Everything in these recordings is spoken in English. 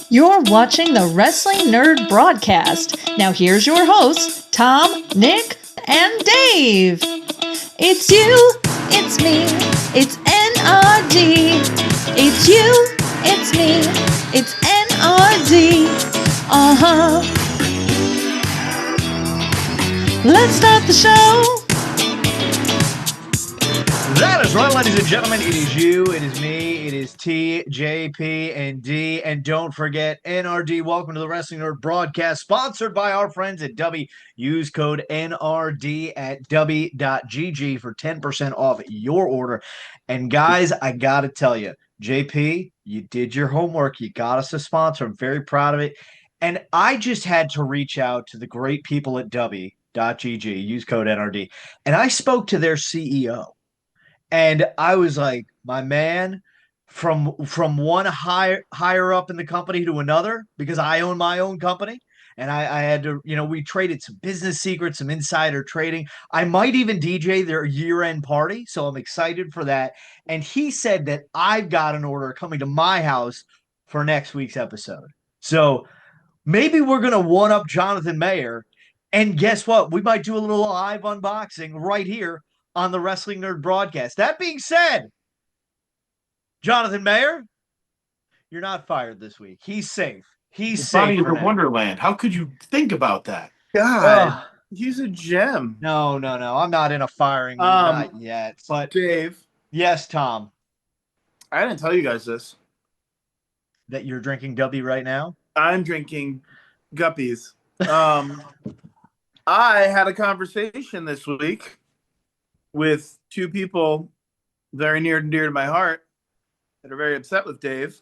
You're watching the Wrestling Nerd Broadcast. Now here's your hosts, Tom, Nick, and Dave. It's you, it's me, it's N.R.D. It's you, it's me, it's N.R.D. Uh-huh. Let's start the show. That is right, ladies and gentlemen. It is you, it is me, it is T, J, P, and D. And don't forget, N.R.D. Welcome to the Wrestling Nerd Broadcast, sponsored by our friends at W. Use code N.R.D. at W.GG for 10% off your order. And guys, I got to tell you, JP, you did your homework. You got us a sponsor. I'm very proud of it. And I just had to reach out to the great people at W.GG. Use code N.R.D. And I spoke to their CEO. And I was like, my man, from one higher up in the company to another, because I own my own company, and I had to, we traded some business secrets, some insider trading. I might even DJ their year-end party, so I'm excited for that. And he said that I've got an order coming to my house for next week's episode. So maybe we're going to one-up Jonathan Mayer, and guess what? We might do a little live unboxing right here on the Wrestling Nerd Broadcast. That being said, Jonathan Mayer, you're not fired this week. He's safe. He's safe. Body of the Wonderland. How could you think about that? God, he's a gem. No. I'm not in a firing mood, not yet. But Dave. Yes, Tom. I didn't tell you guys this. That you're drinking W right now? I'm drinking Guppies. I had a conversation this week with two people very near and dear to my heart that are very upset with Dave.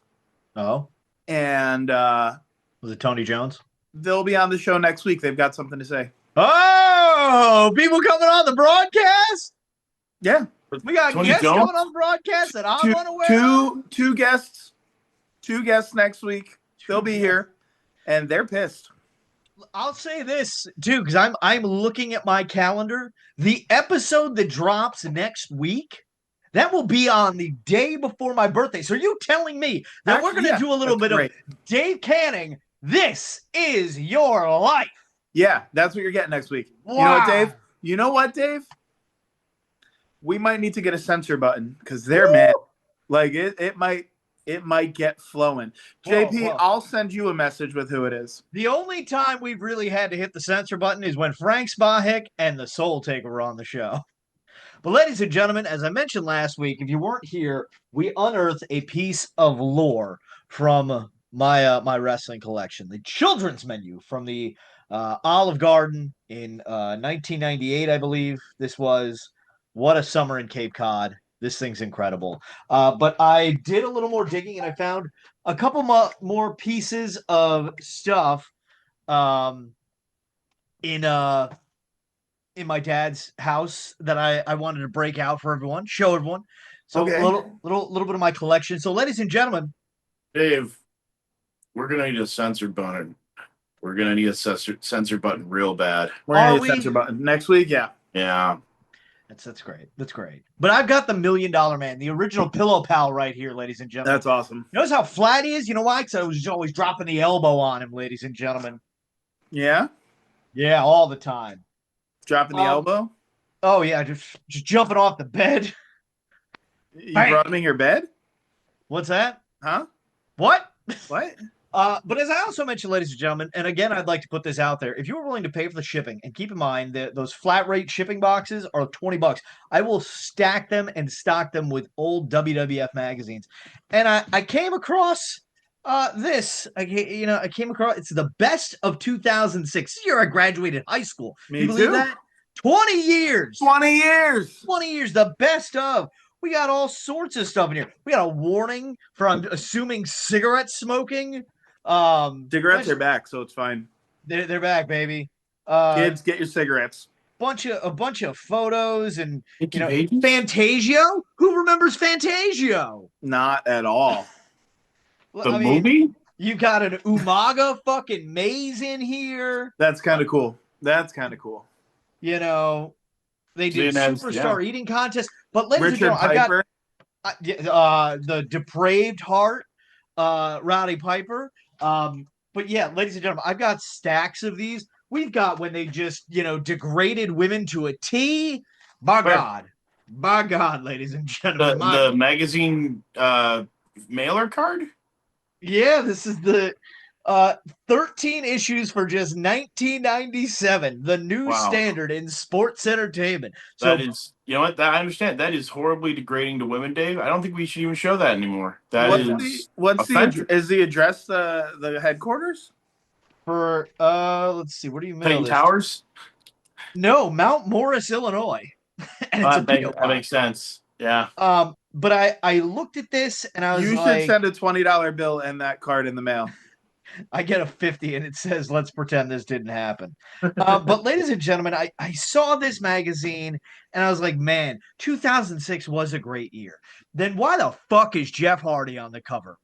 Oh. And was it Tony Jones? They'll be on the show next week. They've got something to say. Oh, people coming on the broadcast? Yeah. We got Tony guests Jones? coming on the broadcast that I'm unaware of. Two guests. Two guests next week. They'll be here. And they're pissed. I'll say this too, because I'm looking at my calendar. The episode that drops next week, that will be on the day before my birthday. So are you telling me that we're going to do a little bit of Dave Canning? This is your life. Yeah, that's what you're getting next week. Wow. You know what, Dave? We might need to get a censor button because they're mad. Like it might get flowing. JP, I'll send you a message with who it is. The only time we've really had to hit the censor button is when Frank Spahek and the Soul Taker were on the show. But ladies and gentlemen, as I mentioned last week, if you weren't here, we unearthed a piece of lore from my wrestling collection. The children's menu from the Olive Garden in 1998, I believe this was. What a summer in Cape Cod. This thing's incredible. But I did a little more digging, and I found a couple more pieces of stuff in my dad's house that I wanted to break out for everyone, show everyone. So okay. a little bit of my collection. So, ladies and gentlemen, Dave, we're gonna need a censor button. We're gonna need a censor button real bad. We're gonna need a censor button next week. Yeah. Yeah. That's great. That's great. But I've got the $1 Million Man, the original Pillow Pal right here, ladies and gentlemen. That's awesome. Notice how flat he is? You know why? Because I was always dropping the elbow on him, ladies and gentlemen. Yeah? Yeah, all the time. Dropping the elbow? Oh, yeah, just jumping off the bed. You brought him in your bed? What's that? Huh? What? What? But as I also mentioned, ladies and gentlemen, and again, I'd like to put this out there. If you are willing to pay for the shipping, and keep in mind that those flat rate shipping boxes are $20, I will stack them and stock them with old WWF magazines. And I came across this. I came across, it's the best of 2006. This year I graduated high school. Me you believe too. that? 20 years. 20 years. 20 years, the best of. We got all sorts of stuff in here. We got a warning for, I'm assuming, cigarette smoking. Cigarettes are back, so it's fine. They're back, baby. Kids, get your cigarettes. A bunch of photos and Fantasio. Who remembers Fantasio? Not at all. The movie? You got an Umaga fucking maze in here. That's kind of cool. They did Superstar Eating Contest. But ladies and Richard gentlemen, Piper. the Depraved Heart, Rowdy Piper. But yeah, ladies and gentlemen, I've got stacks of these. We've got when they just, degraded women to a T. By Where? God, ladies and The gentlemen. the magazine mailer card? Yeah, this is the 13 issues for just 1997, the new Wow. standard in sports entertainment. That So is, you know what? I understand. That is horribly degrading to women, Dave. I don't think we should even show that anymore. That is offensive. Is the address the headquarters? for let's see, where do you mail Clayton this? Towers? No, Mount Morris, Illinois. And it's a P.O. That makes sense. Yeah. But I looked at this and I was You like, should send a $20 bill and that card in the mail. I get a 50 and it says, let's pretend this didn't happen. But ladies and gentlemen, I saw this magazine and I was like, man, 2006 was a great year. Then why the fuck is Jeff Hardy on the cover?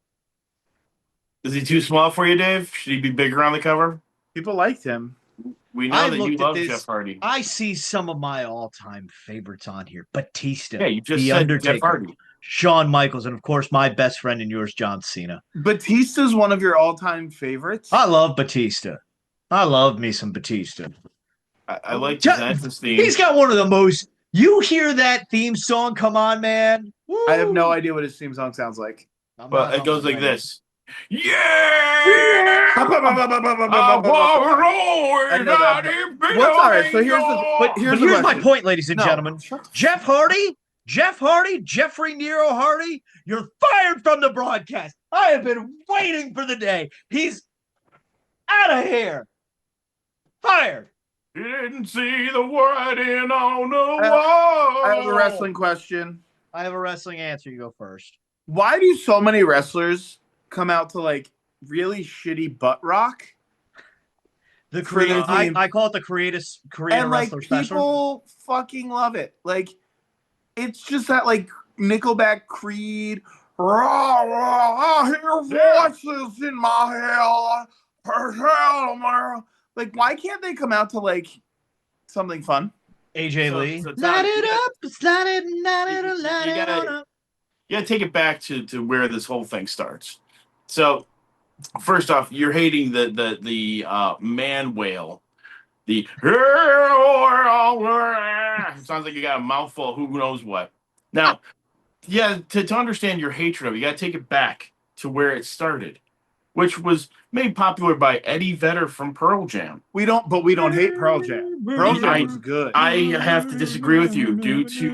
Is he too small for you, Dave? Should he be bigger on the cover? People liked him. We know I that you looked at love this. Jeff Hardy. I see some of my all-time favorites on here. Batista, Yeah, you just The said Undertaker, Jeff Hardy. Shawn Michaels, and of course my best friend and yours, John Cena. Batista's one of your all-time favorites. I love Batista. I love me some Batista. I like his entrance theme. He's got one of the most. You hear that theme song? Come on, man. Woo! I have no idea what his theme song sounds like. Well, it goes like this. Yeah! I know that. What's all right? So here's Here's my point, ladies and gentlemen. Shut the Jeff Hardy, Jeffrey Nero Hardy, you're fired from the broadcast. I have been waiting for the day. He's out of here. Fired. Didn't see the writing on the wall. I have a wrestling question. I have a wrestling answer. You go first. Why do so many wrestlers come out to like really shitty butt rock? The For their creative, theme. I call it the creative And like wrestler special. people fucking love it. Like it's just that like Nickelback Creed. Rah, rah, I hear voices in my head. Like, why can't they come out to like something fun? AJ Lee. Tom, Light it up, slide it, light it, light you it gotta- up. You gotta take it back to where this whole thing starts. So, first off, you're hating the man wail. The sounds like you got a mouthful of who knows what. Now, yeah, to understand your hatred of it, you gotta take it back to where it started, which was made popular by Eddie Vedder from Pearl Jam. We don't hate Pearl Jam. Pearl Jam was good. I have to disagree with you due to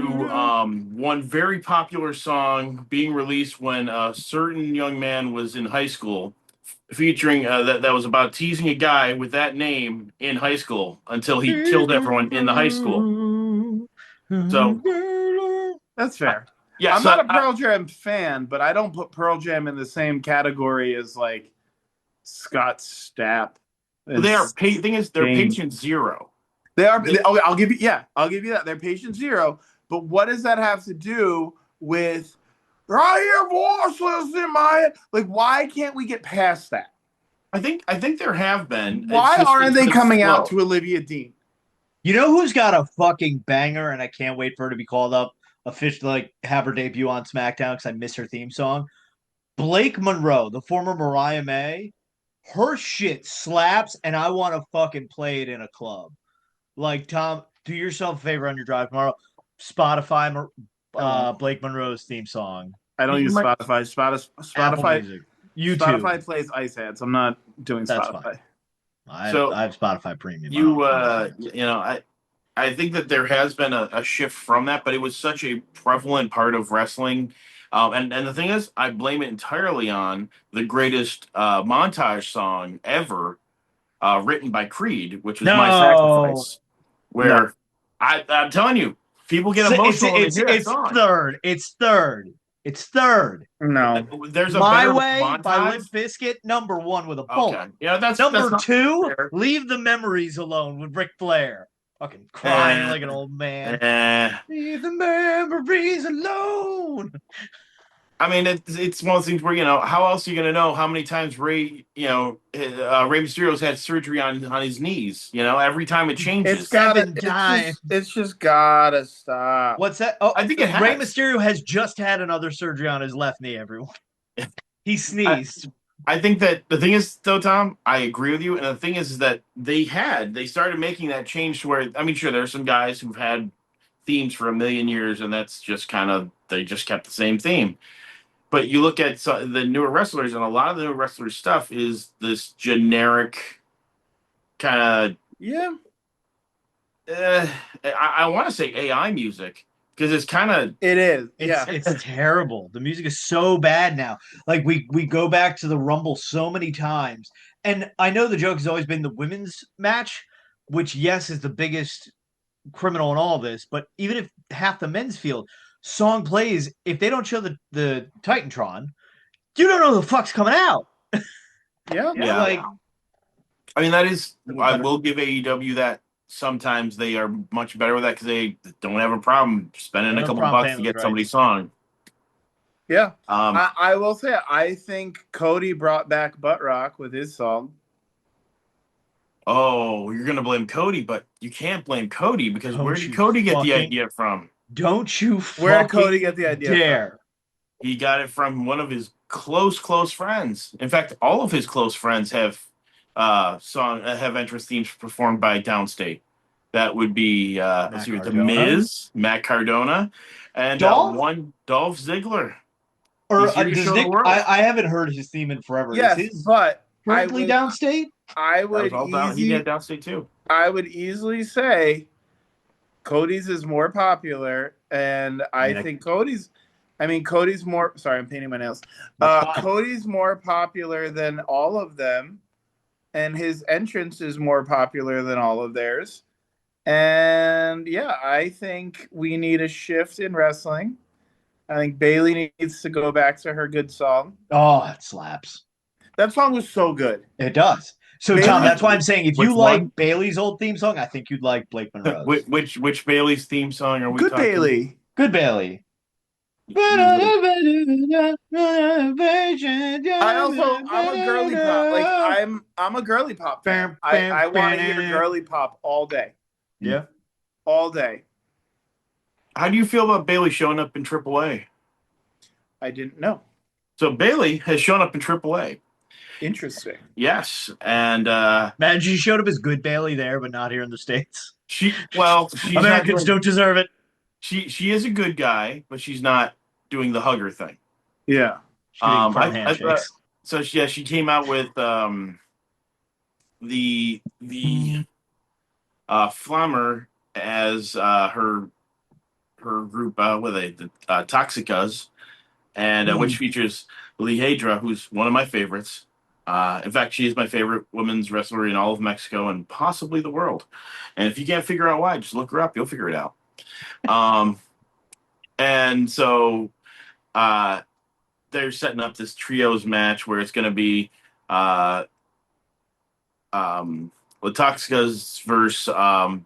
one very popular song being released when a certain young man was in high school, featuring that was about teasing a guy with that name in high school until he killed everyone in the high school. So That's fair. yeah, I'm not a Pearl Jam fan, but I don't put Pearl Jam in the same category as like Scott Stapp. they are. Thing is, they're patient zero. They are. Okay, I'll give you that. They're patient zero. But what does that have to do with? I hear voices in my head. Like, why can't we get past that? I think there have been. Why aren't they coming out to Olivia Dean? You know who's got a fucking banger, and I can't wait for her to be called up officially, like have her debut on SmackDown because I miss her theme song. Blake Monroe, the former Mariah May, her shit slaps, and I want to fucking play it in a club. Like, Tom, do yourself a favor on your drive tomorrow. Spotify, Blake Monroe's theme song. I don't use Spotify. Apple Spotify. Music. YouTube. Spotify plays ice ads. I'm not doing That's Spotify. fine. I So, have Spotify Premium. I think that there has been a shift from that, but it was such a prevalent part of wrestling. And the thing is, I blame it entirely on the greatest montage song ever, written by Creed, which was My Sacrifice. Where I'm telling you, people get emotional when they hear that song. It's third. No. There's a My better Way montage. by Limp Bizkit, number one with a bullet. Okay. Yeah, that's Number not two, fair. Leave the Memories Alone with Ric Flair. Fucking crying like an old man. Leave the memories alone. I mean, it's one of those things where, how else are you going to know how many times Rey Mysterio's had surgery on his knees? Every time it changes. It's just gotta stop. What's that? Oh, I think it has. Rey Mysterio has just had another surgery on his left knee, everyone. He sneezed. I think that the thing is, though, Tom, I agree with you. And the thing is that they started making that change to where, I mean, sure, there are some guys who've had themes for a million years, and that's just kind of, they just kept the same theme. But you look at the newer wrestlers, and a lot of the newer wrestlers' stuff is this generic kind Yeah. of, I want to say AI music because it's kind of, It is. It's terrible. The music is so bad now. Like we go back to the Rumble so many times, and I know the joke has always been the women's match, which yes is the biggest criminal in all this. But even if half the men's field song plays, if they don't show the Titantron, you don't know who the fuck's coming out. Yeah. yeah. Like I mean, that is, I will give AEW that. Sometimes they are much better with that because they don't have a problem spending a couple bucks to get somebody's song. Yeah. I will say, I think Cody brought back Butt Rock with his song. Oh, you're gonna blame Cody, but you can't blame Cody because Don't where did you Cody get the fucking- idea from? don't you Where did fucking Cody get the idea dare. He got it from one of his close friends. In fact, all of his close friends have entrance themes performed by Downstate. That would be let's see, The Miz, Matt Cardona, and one Dolph Ziggler. Or He's here to does show the Nick? world. I haven't heard his theme in forever. Yes, Is his but currently downstate? I That was would all down. He had Downstate too. I would easily say Cody's is more popular, and I think Cody's more. Sorry, I'm painting my nails. Cody's more popular than all of them, and his entrance is more popular than all of theirs. And yeah, I think we need a shift in wrestling. I think Bayley needs to go back to her good song. Oh, it slaps. That song was so good. It does. So, Bayley, Tom, that's why I'm saying if you like one? Bailey's old theme song, I think you'd like Blake Monroe's. which Bailey's theme song are we good talking? Bailey. Good Bailey. I'm a girly pop. Like I'm a girly pop fan. I want to hear girly pop all day. Yeah. All day. How do you feel about Bailey showing up in AAA? I didn't know. So Bailey has shown up in AAA. Interesting. Yes, and imagine she showed up as good Bailey there, but not here in the States. Americans don't deserve it. She is a good guy, but she's not doing the hugger thing. Yeah. Handshakes. She came out with the Flammer as her group with the Toxicas, and which features Lehedra, who's one of my favorites. In fact, she is my favorite women's wrestler in all of Mexico and possibly the world. And if you can't figure out why, just look her up. You'll figure it out. And so they're setting up this trios match where it's going to be Latoxicas versus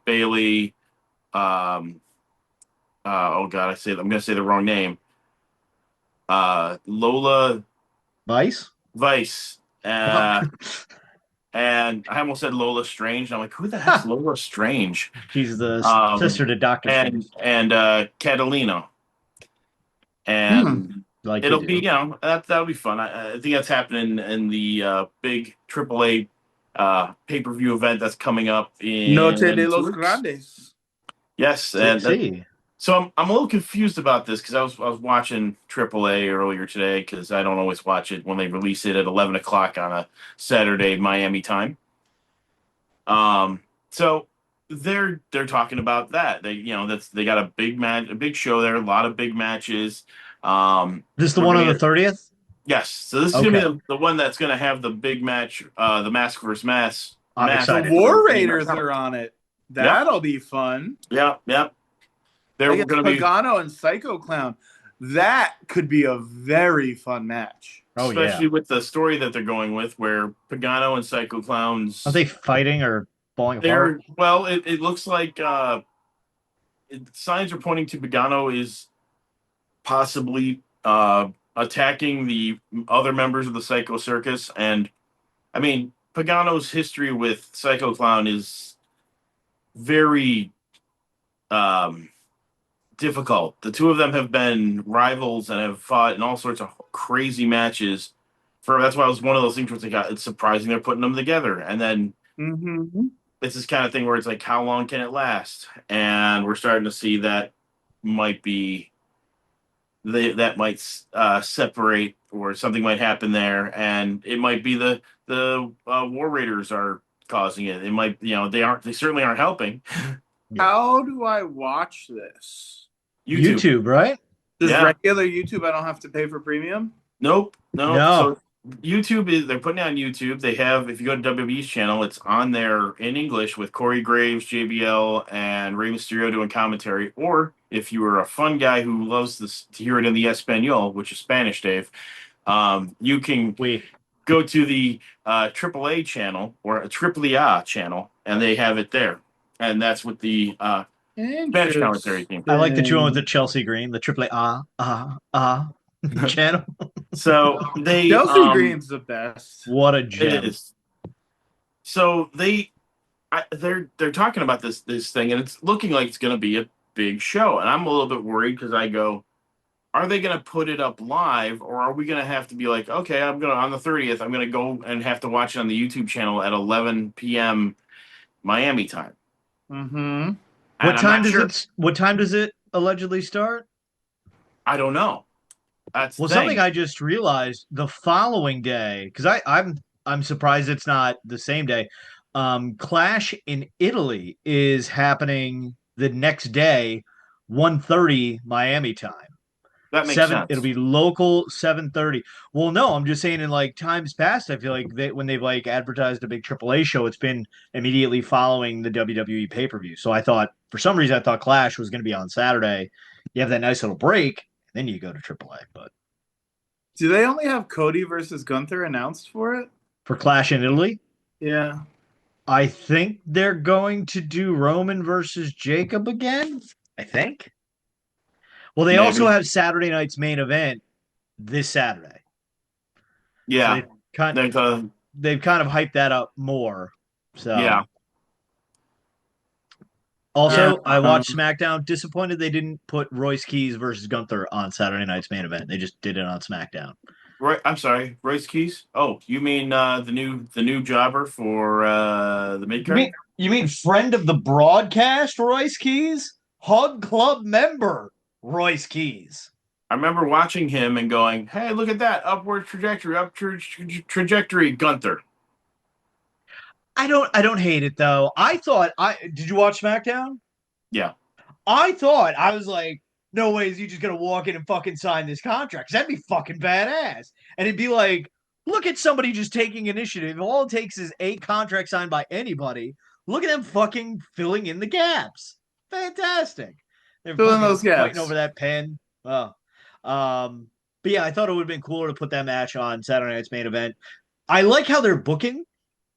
Bailey. Oh God, I'm going to say the wrong name. Lola Vice. And I almost said Lola Strange. And I'm like, who the heck's Lola Strange? She's the sister to Dr. and Catalina. And it'll be, that'll be fun. I think that's happening in the big AAA pay-per-view event that's coming up in Noche de los Grandes. Yes, and so I'm a little confused about this because I was watching AAA earlier today because I don't always watch it when they release it at 11 o'clock on a Saturday Miami time. So they're talking about that. They got a big match, a big show there, a lot of big matches. This is the one on the 30th? Yes. So this is gonna be the one that's gonna have the big match, the Mask vs. Mask. The War Raiders are on it. That'll be fun. Yep. They're going to be Pagano and Psycho Clown. That could be a very fun match. Especially with the story that they're going with, where Pagano and Psycho Clowns are they fighting or falling apart? Well, it looks like signs are pointing to Pagano is possibly attacking the other members of the Psycho Circus, and I mean Pagano's history with Psycho Clown is very difficult. The two of them have been rivals and have fought in all sorts of crazy matches that's why it was one of those things where it's surprising they're putting them together. And then it's this kind of thing where it's like, how long can it last? And we're starting to see that might be that might separate, or something might happen there, and it might be the War Raiders are causing it. It might, they certainly aren't helping. How do I watch this? YouTube, right? Just regular YouTube. I don't have to pay for premium. Nope. No. So YouTube they're putting it on YouTube. They have, if you go to WWE's channel, it's on there in English with Corey Graves, JBL, and Rey Mysterio doing commentary. Or if you are a fun guy who loves to hear it in the Espanol, which is Spanish, Dave, you can go to the AAA channel or a AAA channel, and they have it there. And that's what the Spanish commentary team. I like that you went with the Chelsea Green, the AAA channel. So Chelsea Green's the best. What a gem. It is. So they're talking about this thing, and it's looking like it's going to be a big show. And I'm a little bit worried because I go, are they going to put it up live, or are we going to have to be like, okay, on the 30th, I'm going to go and have to watch it on the YouTube channel at 11 p.m. Miami time. Mm-hmm. What time does it allegedly start? I don't know. That's something I just realized the following day, because I'm surprised it's not the same day. Clash in Italy is happening the next day, 1:30 Miami time. That makes sense. It'll be local 7:30. Well, no, I'm just saying in like times past, I feel like when they've like advertised a big AAA show, it's been immediately following the WWE pay-per-view. So for some reason, I thought Clash was going to be on Saturday. You have that nice little break, and then you go to AAA. But do they only have Cody versus Gunther announced for it? For Clash in Italy? Yeah. I think they're going to do Roman versus Jacob again. I think. Well, they also have Saturday night's main event this Saturday. Yeah. So they've kind of hyped that up more. So yeah. Also, I watched SmackDown. Disappointed they didn't put Royce Keys versus Gunther on Saturday night's main event. They just did it on SmackDown. Right. I'm sorry, Royce Keys. Oh, you mean the new jobber for the mid-card? You mean friend of the broadcast, Royce Keys? Hug Club member, Royce Keys. I remember watching him and going, "Hey, look at that upward trajectory, trajectory, Gunther." I don't hate it though. Did you watch SmackDown? Yeah. I was like, no way is he just gonna walk in and fucking sign this contract. 'Cause that'd be fucking badass. And it'd be like, look at somebody just taking initiative. All it takes is a contract signed by anybody. Look at them fucking filling in the gaps. Fantastic. They're filling those gaps. Fighting over that pen. Oh. But yeah, I thought it would have been cooler to put that match on Saturday night's main event. I like how they're booking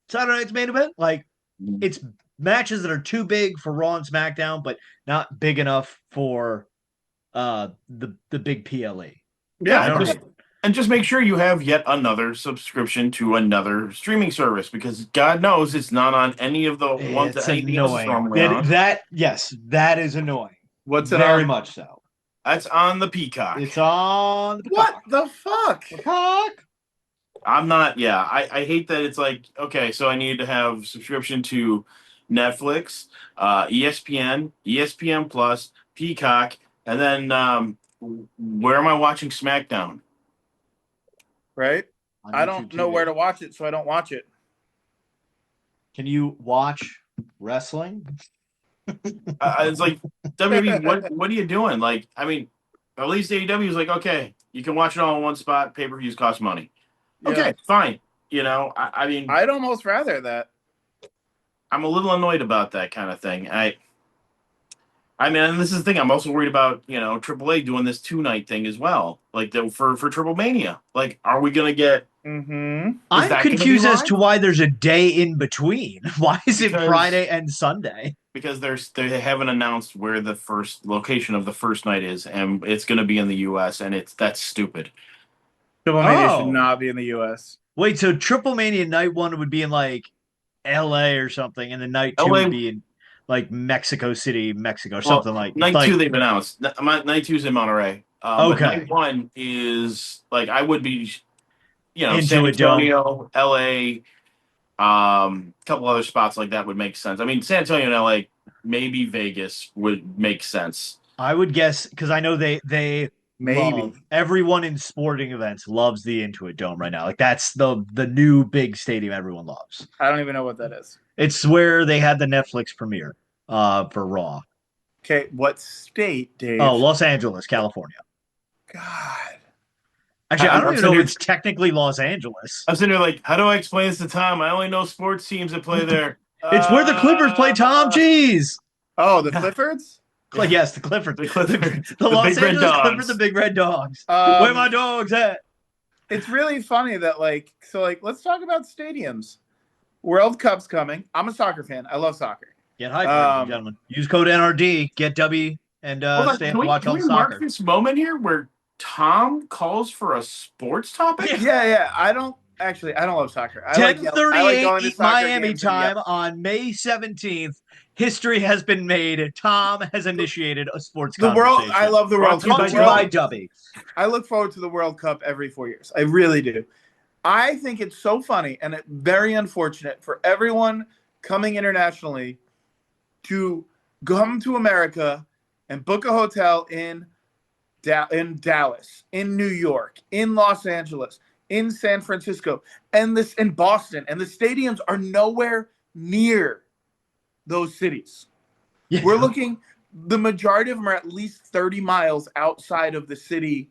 Saturday night's main event. Like, it's matches that are too big for Raw and SmackDown, but not big enough for the big PLE. Yeah, and just make sure you have yet another subscription to another streaming service, because God knows it's not on any of the ones that anything else is normally on. That is annoying. What's it very on? much so. That's on the Peacock. It's on the Peacock. What the fuck? Peacock? I'm not. Yeah, I hate that it's like, okay, so I need to have subscription to Netflix, ESPN, ESPN Plus, Peacock, and then where am I watching SmackDown? Right? I don't know where to watch it, so I don't watch it. Can you watch wrestling? It's like, WWE, what are you doing? Like, I mean, at least AEW is like, okay, you can watch it all in one spot. Pay-per-views cost money. Okay, fine. I mean, I'd almost rather that. I'm a little annoyed about that kind of thing. I mean, and this is the thing. I'm also worried about, AAA doing this 2-night thing as well, like for Triple Mania. Like, are we gonna get? I'm confused as to why there's a day in between. Why is it Friday and Sunday? Because they haven't announced where the first location of the first night is, and it's going to be in the U.S. and that's stupid. Triple Mania should not be in the U.S. Wait, so Triple Mania night 1 would be in like L.A. or something, and then night 2 would be in like Mexico City, Mexico, or something like. Night 2 they've announced. Night 2 is in Monterey. Okay. Night 1 is like, I would be San Intuit Dome. Antonio, LA, a couple other spots like that would make sense. I mean, San Antonio and LA, maybe Vegas would make sense. I would guess because I know they Maybe. love everyone in sporting events loves the Intuit Dome right now. Like that's the new big stadium everyone loves. I don't even know what that is. It's where they had the Netflix premiere for Raw. Okay, what state, Dave? Oh, Los Angeles, California. God. Actually, I don't even know if sitting it's technically Los Angeles. I'm sitting there like, how do I explain this to Tom? I only know sports teams that play there. It's where the Clippers play, Tom. Jeez. Oh, the Cliffords? Like, yes, the Clippers. The Clippers. The Los Big Red Angeles Dogs. Clippers, the Big Red Dogs. Where my dogs at? It's really funny that let's talk about stadiums. World Cup's coming. I'm a soccer fan. I love soccer. Get hyped, ladies and gentlemen. Use code NRD. Get W and stay up to watch all the can we mark soccer. this moment here where Tom calls for a sports topic? Yeah. I don't love soccer. 10:38 Miami time on May 17th. History has been made. Tom has initiated a sports conversation. I love the World Cup. Brought to you by Dubby. I look forward to the World Cup every 4 years. I really do. I think it's so funny and very unfortunate for everyone coming internationally to come to America and book a hotel in Dallas, in New York, in Los Angeles, in San Francisco, and in Boston, and the stadiums are nowhere near those cities. Yeah. We're looking, the majority of them are at least 30 miles outside of the city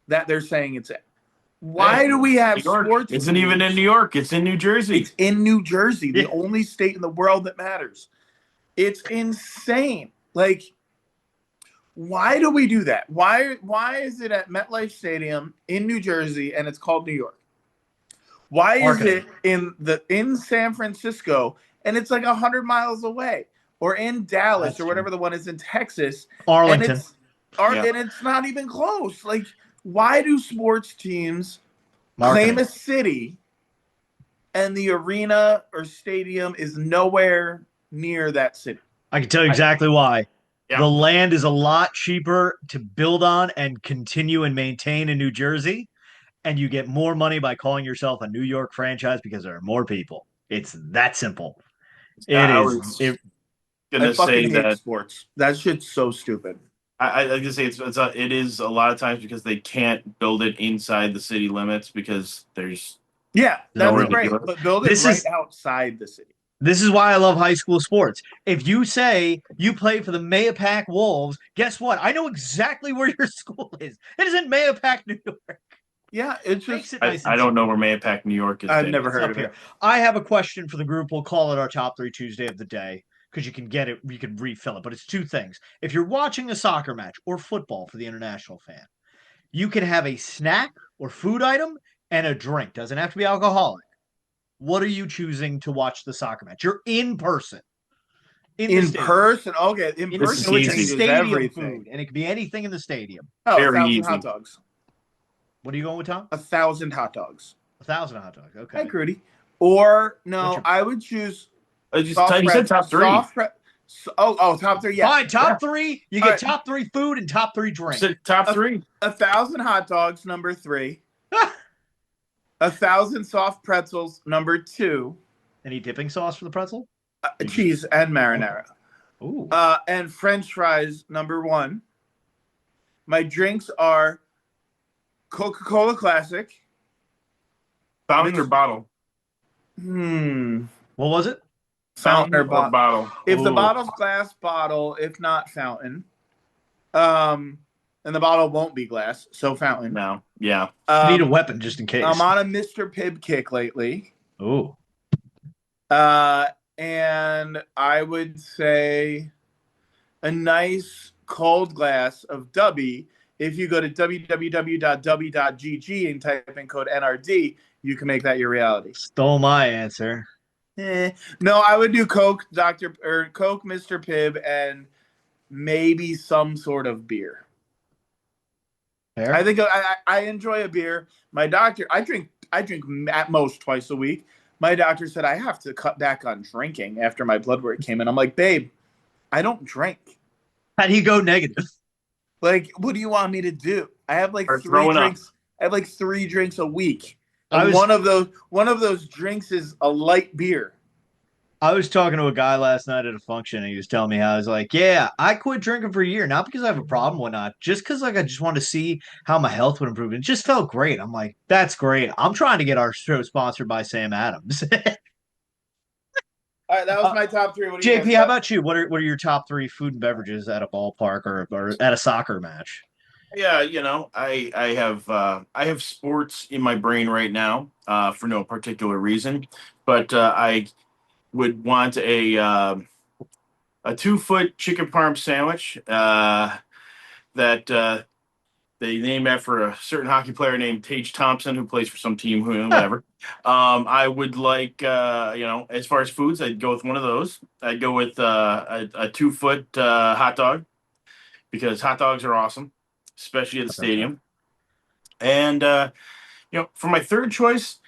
that they're saying it's in. Why do we have sports? It's not even in New York. It's in New Jersey. It's in New Jersey, the only state in the world that matters. It's insane. Like, why do we do that? Why is it at MetLife Stadium in New Jersey and it's called New York? Why is it in San Francisco and it's like 100 miles away, or in Dallas or whatever the one is in Texas, Arlington, and it's not even close? Like, why do sports teams claim a city and the arena or stadium is nowhere near that city? I can tell you exactly why. Yeah. The land is a lot cheaper to build on and continue and maintain in New Jersey, and you get more money by calling yourself a New York franchise because there are more people. It's that simple. I fucking hate sports. That shit's so stupid. I like to say it is a lot of times because they can't build it inside the city limits because there's that's great, but build it outside the city. This is why I love high school sports. If you say you play for the Mahopac Wolves, guess what? I know exactly where your school is. It is in Mahopac, New York. Yeah, it's just I don't know where Mahopac, New York is. I've never heard of it. I have a question for the group. We'll call it our Top 3 Tuesday of the day because you can get it, you can refill it. But it's two things. If you're watching a soccer match or football for the international fan, you can have a snack or food item and a drink. Doesn't have to be alcoholic. What are you choosing to watch the soccer match? You're in person. In person? Okay. In person, so it's stadium food, and it can be anything in the stadium. Oh, 1,000 hot dogs. What are you going with, Tom? 1,000 hot dogs. 1,000 hot dogs. Okay. Hi, Crudy. Or no, I would choose. You said top 3. Top 3. Yeah. Fine. Top 3. You get top 3 food and top 3 drink. Top 3. 1,000 hot dogs, number 3. 1,000 soft pretzels, number 2. Any dipping sauce for the pretzel? Cheese and marinara. Ooh. And French fries, number 1. My drinks are Coca-Cola Classic. Fountain or bottle? What was it? Fountain or bottle. If the bottle's glass, bottle. If not, fountain. And the bottle won't be glass, so fountain. No. Yeah. Need a weapon just in case. I'm on a Mr. Pibb kick lately. Ooh. And I would say a nice cold glass of Dubby. If you go to www.dubby.gg and type in code NRD, you can make that your reality. Stole my answer. No, I would do Coke, Coke, Mr. Pibb, and maybe some sort of beer. Fair. I think I enjoy a beer. My doctor, I drink at most twice a week. My doctor said I have to cut back on drinking after my blood work came in. I'm like, babe, I don't drink. How do you go negative? Like, what do you want me to do? I have like 3 drinks. I have like 3 drinks a week. And one of those drinks is a light beer. I was talking to a guy last night at a function, and he was telling me how I was like, "Yeah, I quit drinking for a year, not because I have a problem, whatnot, just because like I just wanted to see how my health would improve. It just felt great." I'm like, "That's great. I'm trying to get our show sponsored by Sam Adams." All right, that was my top 3. What do you JP, guys how got? about you? What are your top 3 food and beverages at a ballpark or at a soccer match? Yeah, I have sports in my brain right now for no particular reason, but I would want a 2-foot chicken parm sandwich that they name after a certain hockey player named Tage Thompson who plays for some team, whatever. I would like, as far as foods, I'd go with one of those. I'd go with a 2-foot hot dog because hot dogs are awesome, especially at the stadium. And for my third choice,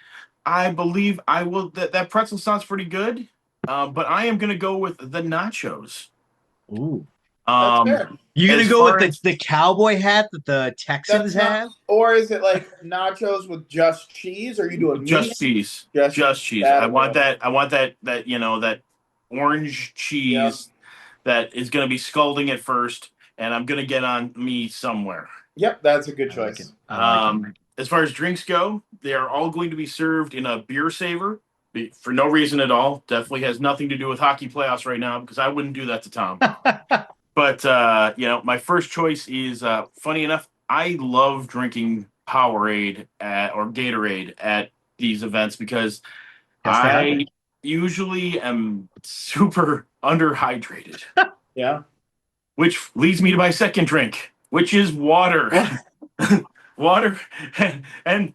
I believe I will. That pretzel sounds pretty good, but I am going to go with the nachos. Ooh. That's fair. You're gonna As go far with as- the cowboy hat that the Texans have? Or is it like nachos with just cheese, or you do a just cheese, just cheese. I want that. I want that that orange cheese that is going to be scalding at first, and I'm going to get on me somewhere. Yep, that's a good choice. As far as drinks go, they are all going to be served in a beer saver for no reason at all. Definitely has nothing to do with hockey playoffs right now because I wouldn't do that to Tom. But my first choice is funny enough. I love drinking Powerade or Gatorade at these events because I usually am super underhydrated. Yeah. Which leads me to my second drink, which is water. Water and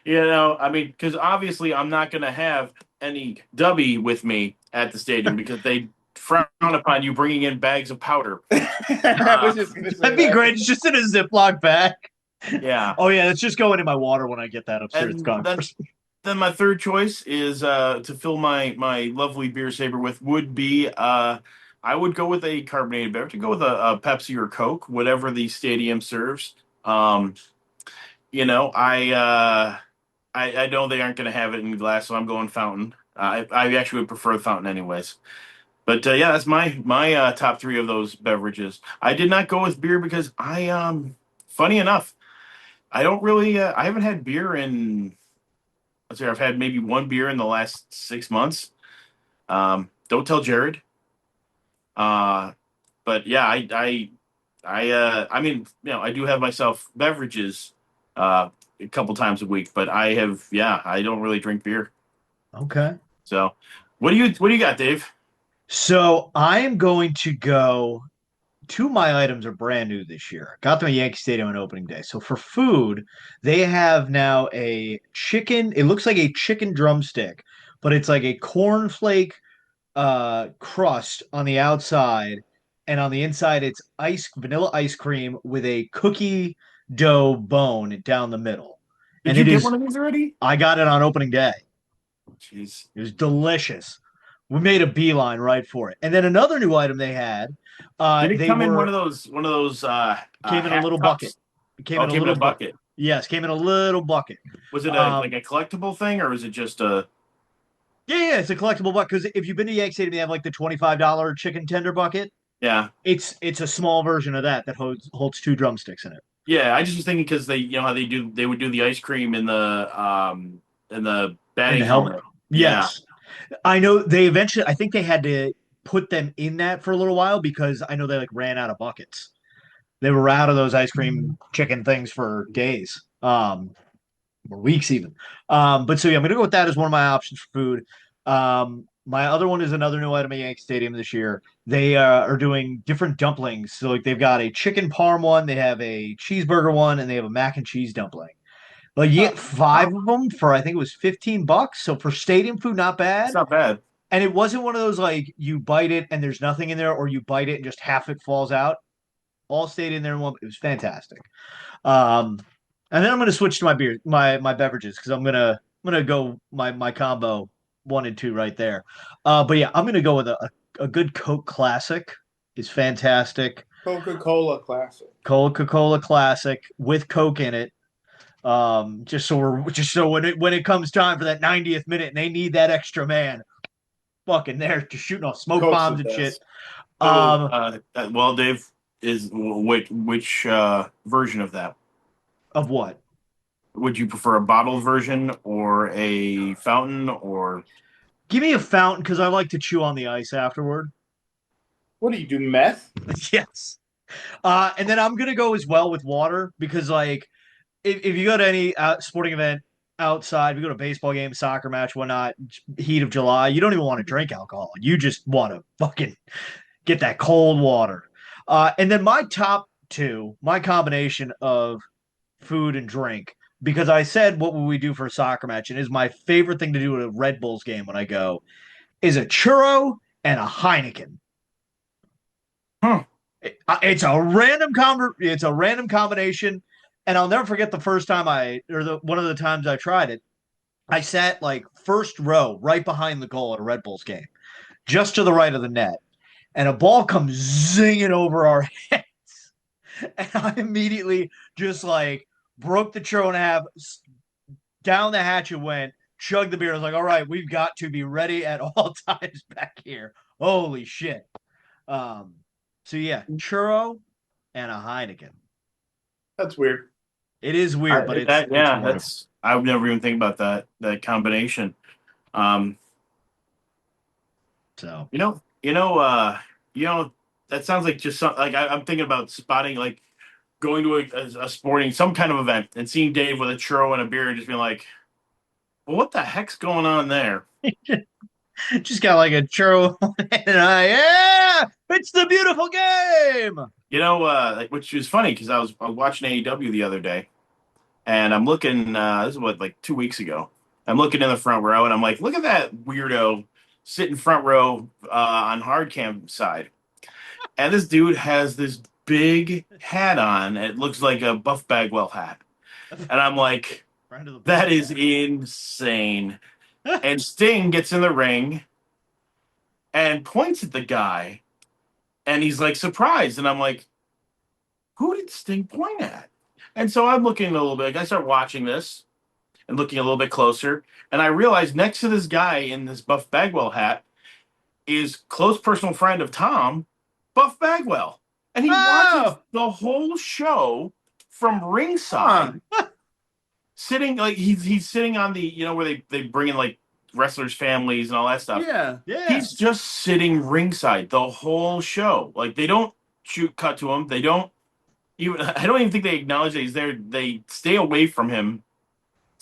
because obviously I'm not going to have any Dubby with me at the stadium because they frown upon you bringing in bags of powder. I was just going to say that'd be great. It's just in a Ziploc bag. Yeah. Oh yeah, let's just go into my water when I get that upstairs. Then my third choice is to fill my lovely beer saver with would be I would go with a carbonated beverage. To go with a Pepsi or Coke, whatever the stadium serves. I know they aren't going to have it in glass, so I'm going fountain. I actually would prefer fountain anyways. But that's my top 3 of those beverages. I did not go with beer because funny enough, I don't really I haven't had beer in. Let's see, I've had maybe one beer in the last 6 months. Don't tell Jared. But yeah, I do have myself beverages a couple times a week, but I don't really drink beer. Okay. So what do you got, Dave? So I am going to go. 2 of my items are brand new this year. Got them at Yankee Stadium on opening day. So for food, they have now a chicken. It looks like a chicken drumstick, but it's like a cornflake crust on the outside, and on the inside it's vanilla ice cream with a cookie dough bone down the middle. Did you get one of these already? I got it on opening day. Jeez. It was delicious. We made a beeline right for it. And then another new item they had. Did it come in one of those came in a little bucket. It came in a little bucket. Yes, came in a little bucket. Was it like a collectible thing, or was it just a? Yeah, it's a collectible bucket because if you've been to Yankee Stadium, they have like the $25 chicken tender bucket. Yeah, it's a small version of that holds 2 drumsticks in it. Yeah, I just was thinking because they how they would do the ice cream in the batting helmet. Yes. Yeah. I know they eventually. I think they had to put them in that for a little while because I know they like ran out of buckets. They were out of those ice cream chicken things for days, or weeks even. But so yeah, I'm gonna go with that as one of my options for food. My other one is another new item at Yankee Stadium this year. They are doing different dumplings. So like they've got a chicken parm one, they have a cheeseburger one, and they have a mac and cheese dumpling. Like you get 5 of them for I think it was $15. So for stadium food, not bad. It's not bad. And it wasn't one of those like you bite it and there's nothing in there, or you bite it and just half it falls out. All stayed in there in one. It was fantastic. And then I'm gonna switch to my beverages because I'm gonna go my combo 1 and 2 right there. But yeah, I'm gonna go with a good Coke Classic. Is fantastic. Coca-Cola Classic. Coca-Cola Classic with Coke in it. Just so when it comes time for that 90th minute and they need that extra man, fucking there just shooting off smoke Coach bombs the and shit. best. So, well, Dave, is which version of that? Of what? Would you prefer a bottled version or a fountain or? Give me a fountain because I like to chew on the ice afterward. What do you do, meth? Yes. And then I'm gonna go as well with water because like if you go to any sporting event outside, if you go to a baseball game, soccer match, whatnot, heat of July, you don't even want to drink alcohol. You just want to fucking get that cold water. And then my top two, my combination of food and drink, because I said what would we do for a soccer match, and is my favorite thing to do at a Red Bulls game when I go, is a churro and a Heineken. Huh. It's a random combination, and I'll never forget the first time one of the times I tried it. I sat like first row, right behind the goal at a Red Bulls game, just to the right of the net, and a ball comes zinging over our heads, and I immediately just like broke the churro in half, down the hatch it went, chugged the beer. I was like, all right, we've got to be ready at all times back here. Holy shit. So yeah, churro and a Heineken. That's weird. It is weird, but it's wonderful. That's I would never even think about that combination. So that sounds like just like I'm thinking about spotting like going to a sporting some kind of event and seeing Dave with a churro and a beer and just being like, well, what the heck's going on there? just got like a churro and it's the beautiful game. Which is funny because I was watching AEW the other day, and I'm looking. This is like 2 weeks ago. I'm looking in the front row, and I'm like, look at that weirdo sitting front row on hard cam side, and this dude has this big hat on. It looks like a Buff Bagwell hat, and I'm like, that is insane. And Sting gets in the ring and points at the guy. And he's like surprised. And I'm like, who did Sting point at? And so I'm looking a little bit. I start watching this and looking a little bit closer. And I realize next to this guy in this Buff Bagwell hat is close personal friend of Tom, Buff Bagwell. And he watches the whole show from ringside, sitting like he's sitting on the, where they bring in like wrestlers' families and all that stuff. Yeah. He's just sitting ringside the whole show. Like they don't cut to him. They don't even. I don't even think they acknowledge that he's there. They stay away from him.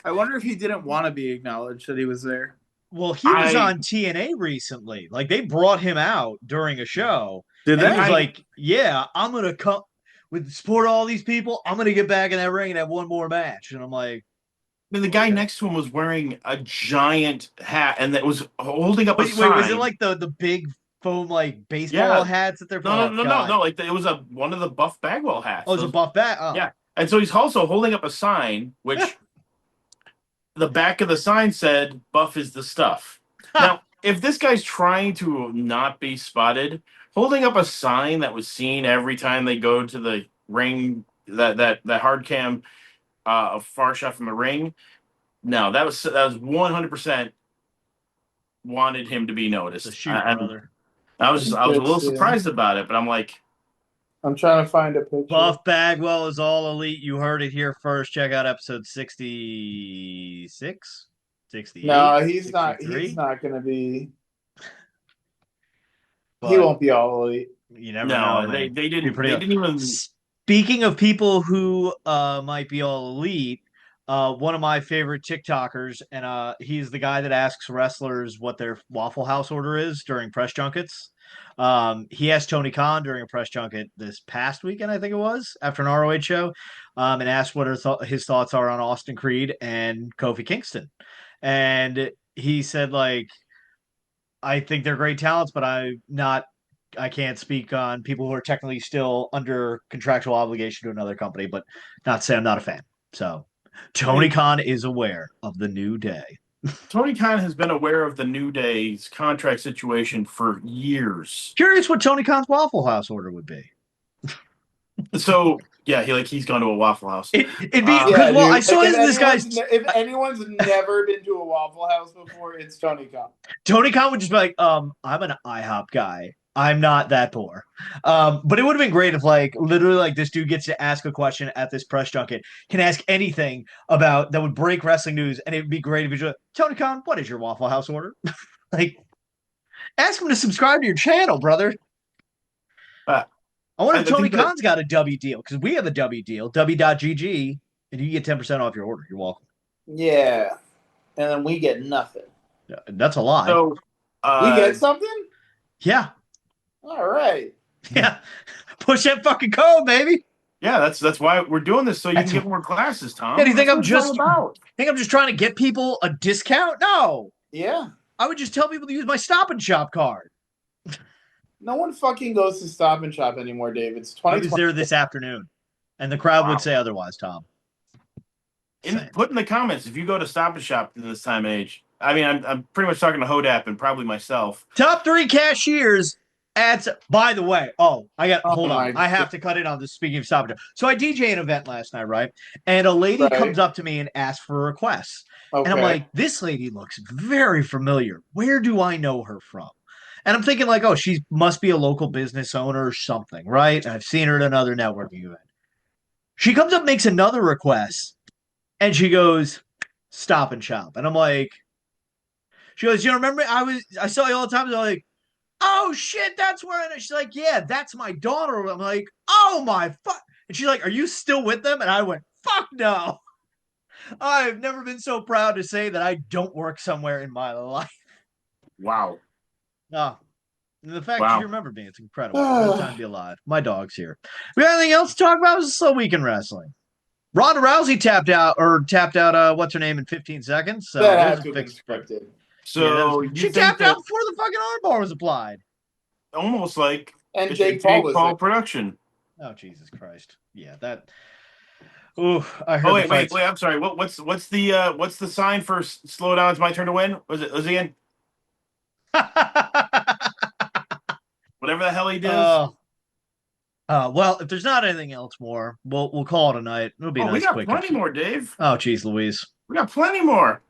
I wonder if he didn't want to be acknowledged that he was there. Well, he was on TNA recently. Like they brought him out during a show. Did they? He was like, "Yeah, I'm gonna come with support all these people. I'm gonna get back in that ring and have one more match." And I'm like. The guy next to him was wearing a giant hat and that was holding up a sign. Wait, was it like the big foam like baseball hats that they're no. Like it was one of the Buff Bagwell hats. Oh, it was a Buff Bag. Oh. Yeah, and so he's also holding up a sign, which the back of the sign said "Buff is the stuff." Now, if this guy's trying to not be spotted, holding up a sign that was seen every time they go to the ring, that hard cam. A far shot from the ring. No, that was 100% wanted him to be noticed. Brother. I was a little surprised about it, but I'm like, I'm trying to find a picture. Buff Bagwell is all elite. You heard it here first. Check out episode 66, 68. No, he's 63. not. He's not going to be. But he won't be all elite. You never know. They didn't. They didn't even. Speaking of people who might be all elite, one of my favorite TikTokers, and he's the guy that asks wrestlers what their Waffle House order is during press junkets. He asked Tony Khan during a press junket this past weekend, I think it was, after an ROH show, and asked what his thoughts are on Austin Creed and Kofi Kingston. And he said, like, I think they're great talents, but I can't speak on people who are technically still under contractual obligation to another company, but not say I'm not a fan. So Tony Khan is aware of the New Day. Tony Khan has been aware of the New Day's contract situation for years. Curious what Tony Khan's Waffle House order would be. So yeah, he's gone to a Waffle House. It'd be Yeah, because dude. I saw this guy's If anyone's never been to a Waffle House before, it's Tony Khan. Tony Khan would just be like, I'm an IHOP guy. I'm not that poor. But it would have been great if literally this dude gets to ask a question at this press junket, can ask anything about that would break wrestling news, and it'd be great if he's like, Tony Khan, what is your Waffle House order? Ask him to subscribe to your channel, brother. Uh, I wonder if I Tony think that- Khan's got a W deal, because we have a W deal, W.GG, and you get 10% off your order. You're welcome. Yeah, and then we get nothing. That's a lie. So We get something? Yeah. All right. Yeah. Push that fucking code, baby. yeah, that's why we're doing this, so you That's can get more classes, Tom. Yeah, do you think That's what it's all about? think I'm just trying to get people a discount? No. Yeah. I would just tell people to use my Stop and Shop card. No one fucking goes to Stop and Shop anymore, Dave. It's I was 2020. there this afternoon, and the crowd Wow. would say otherwise, Tom. Put in the comments if you go to Stop and Shop in this time and age. I mean, I'm pretty much talking to Hodap and probably myself. Top 3 cashiers at, by the way, hold on. my I have to cut in on this, speaking of Stop and Shop. So I DJ an event last night, right? And a lady Right. comes up to me and asks for requests. Okay. And I'm like, this lady looks very familiar. Where do I know her from? And I'm thinking oh, she must be a local business owner or something, right? I've seen her at another networking event. She comes up, makes another request, and she goes, Stop and Shop. And I'm like, she goes, you remember I saw you all the time. And I'm like, oh shit, that's where. And she's like, yeah, that's my daughter. I'm like, oh my fuck. And she's like, are you still with them? And I went, fuck no. I've never been so proud to say that I don't work somewhere in my life. Wow. No. And the fact Wow. that you remember me, it's incredible. What a time to be alive. My dog's here. We got anything else to talk about? It was a slow week in wrestling. Ronda Rousey tapped out what's her name in 15 seconds. So that there's had a to have been fix. scripted. So Yeah, you she think tapped that out before the fucking armbar was applied. almost like And it's Jake a Paul was there. production. Oh Jesus Christ! Yeah, that. Ooh, I heard. Oh the wait. fights. I'm sorry. What's the sign for slow down? It's my turn to win. Was it again? Whatever the hell he does. Well, if there's not anything else more, we'll call it a night. It'll be a we nice got quick. plenty more, Dave. Oh, geez, Louise. We got plenty more.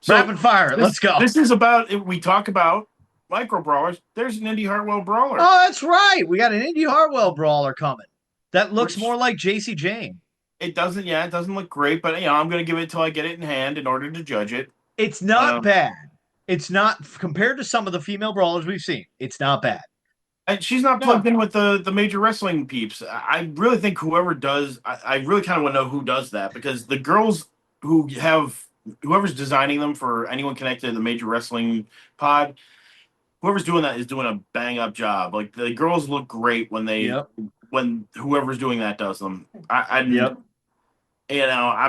So Rapid fire. Let's go. This is about. We talk about micro brawlers. There's an Indy Hartwell brawler. Oh, that's right. We got an Indy Hartwell brawler coming. That looks Which- more like JC Jane. It doesn't. Yeah, it doesn't look great, but I'm going to give it till I get it in hand in order to judge it. It's not bad. It's not compared to some of the female brawlers we've seen. It's not bad. And she's not plugged in with the major wrestling peeps. I really think whoever does, I really kind of want to know who does that, because the girls who have whoever's designing them for anyone connected to the major wrestling pod, whoever's doing that is doing a bang up job. Like the girls look great when when whoever's doing that does them. I'm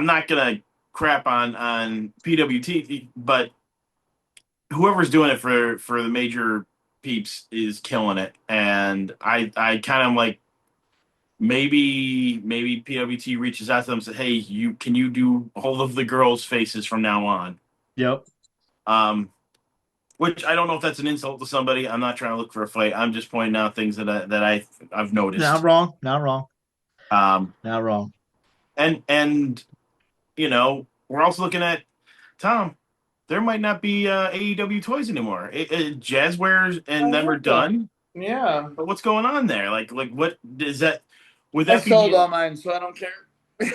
not gonna crap on PWT, but whoever's doing it for the major peeps is killing it, and I kind of like maybe PWT reaches out to them and says, hey, can you do all of the girls' faces from now on? Yep. Which I don't know if that's an insult to somebody. I'm not trying to look for a fight. I'm just pointing out things that I've noticed. Not wrong. Not wrong. Not wrong. And we're also looking at Tom. There might not be AEW toys anymore. Jazzwares and them are done. Yeah. But what's going on there? Like what is that? Would I that sold be all mine, so I don't care.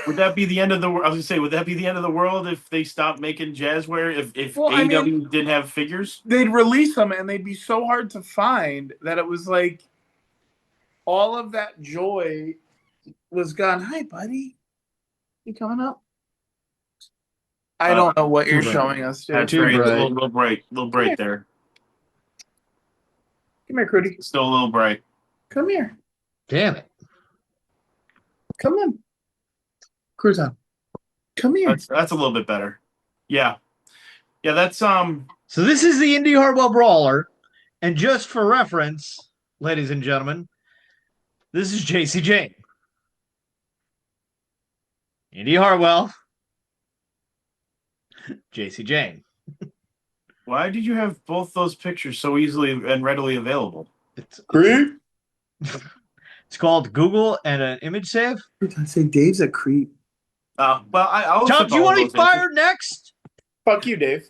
would that be the end of the world? I was gonna say, would that be the end of the world if they stopped making Jazzware? If Well, I AEW didn't have figures? They'd release them and they'd be so hard to find that it was like all of that joy was gone. Hi, buddy. You coming up? I don't know what you're too bright. showing us, dude. That's too right. bright. Little bright there. Come here, Crudy. Still a little bright. Come here. Damn it. Come on. Cruise on. Come here. That's a little bit better. Yeah. Yeah, that's So this is the Indy Hartwell Brawler, and just for reference, ladies and gentlemen, this is JC Jane. Indy Hartwell. JC Jane. why did you have both those pictures so easily and readily available? It's Creep. It's called Google and an image save. I say Dave's a creep. Well, I'll Tom, accept do you all want to those be answers. fired next? Fuck you, Dave.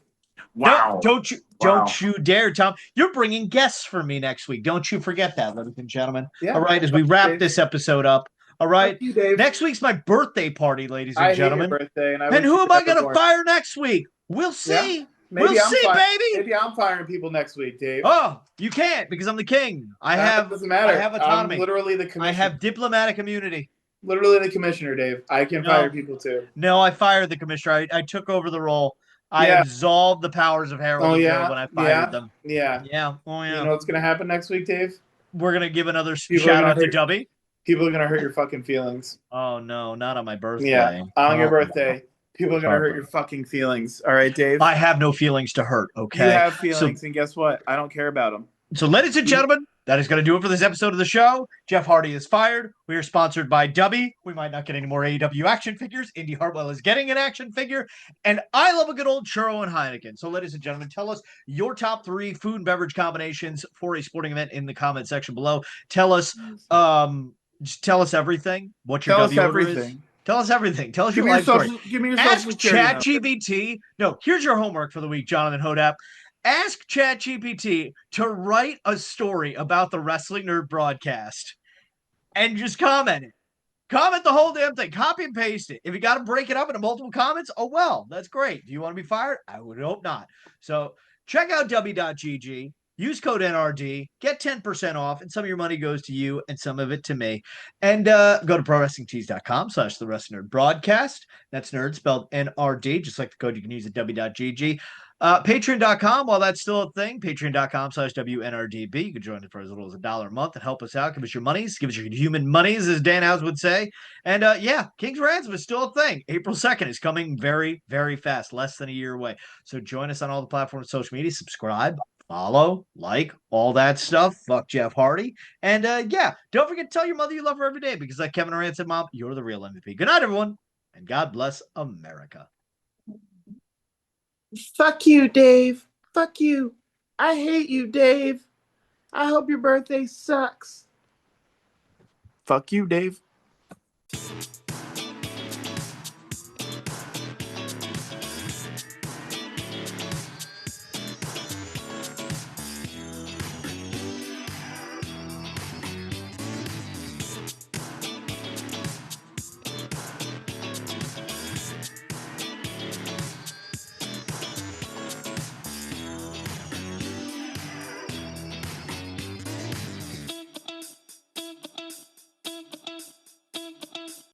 Wow. Don't Wow. you dare, Tom. You're bringing guests for me next week. Don't you forget that, ladies and gentlemen. Yeah. All right, as we wrap Dave. this episode up. All right. Fuck you, Dave. Next week's my birthday party, ladies and I hate your gentlemen. birthday, and Who am I going to fire next week? We'll see. Maybe We'll I'm see, baby. Maybe I'm firing people next week, Dave. Oh, you can't because I'm the king. Doesn't matter. I have autonomy. I'm literally the commissioner. I have diplomatic immunity. Literally the commissioner, Dave. I can fire people too. No, I fired the commissioner. I took over the role. I absolved the powers of Harold and Joe when I fired them. Yeah. Yeah. Oh, yeah. You know what's going to happen next week, Dave? We're going to give another shout out to Dubby. People are going to hurt your fucking feelings. Oh, no, not on my birthday. Yeah, on your birthday. People are going to hurt your fucking feelings. All right, Dave? I have no feelings to hurt, okay? You have feelings, and guess what? I don't care about them. So, ladies and gentlemen, that is going to do it for this episode of the show. Jeff Hardy is fired. We are sponsored by Dubby. We might not get any more AEW action figures. Indy Hartwell is getting an action figure. And I love a good old churro and Heineken. So, ladies and gentlemen, tell us your top 3 food and beverage combinations for a sporting event in the comment section below. Tell us, just tell us everything. What your W order is. Tell us everything. Tell us your life story. Give me your Ask social security ChatGPT. No, here's your homework for the week, Jonathan Hodap. Ask ChatGPT to write a story about the Wrestling Nerd Broadcast and just comment it. Comment the whole damn thing. Copy and paste it. If you got to break it up into multiple comments, oh well, that's great. Do you want to be fired? I would hope not. So check out w.gg. Use code NRD, get 10% off, and some of your money goes to you and some of it to me. And go to prowrestlingtees.com/the Wrestling Nerd Broadcast. That's nerd spelled N-R-D, just like the code you can use at w.gg. Patreon.com, while that's still a thing, patreon.com/WNRDB. You can join it for as little as $1 a month and help us out. Give us your monies. Give us your human monies, as Dan House would say. And King's Ransom is still a thing. April 2nd is coming very, very fast, less than a year away. So join us on all the platforms, social media, subscribe, follow, like, all that stuff. Fuck Jeff Hardy. And don't forget to tell your mother you love her every day because like Kevin Durant said, Mom, you're the real MVP. Good night, everyone. And God bless America. Fuck you, Dave. Fuck you. I hate you, Dave. I hope your birthday sucks. Fuck you, Dave.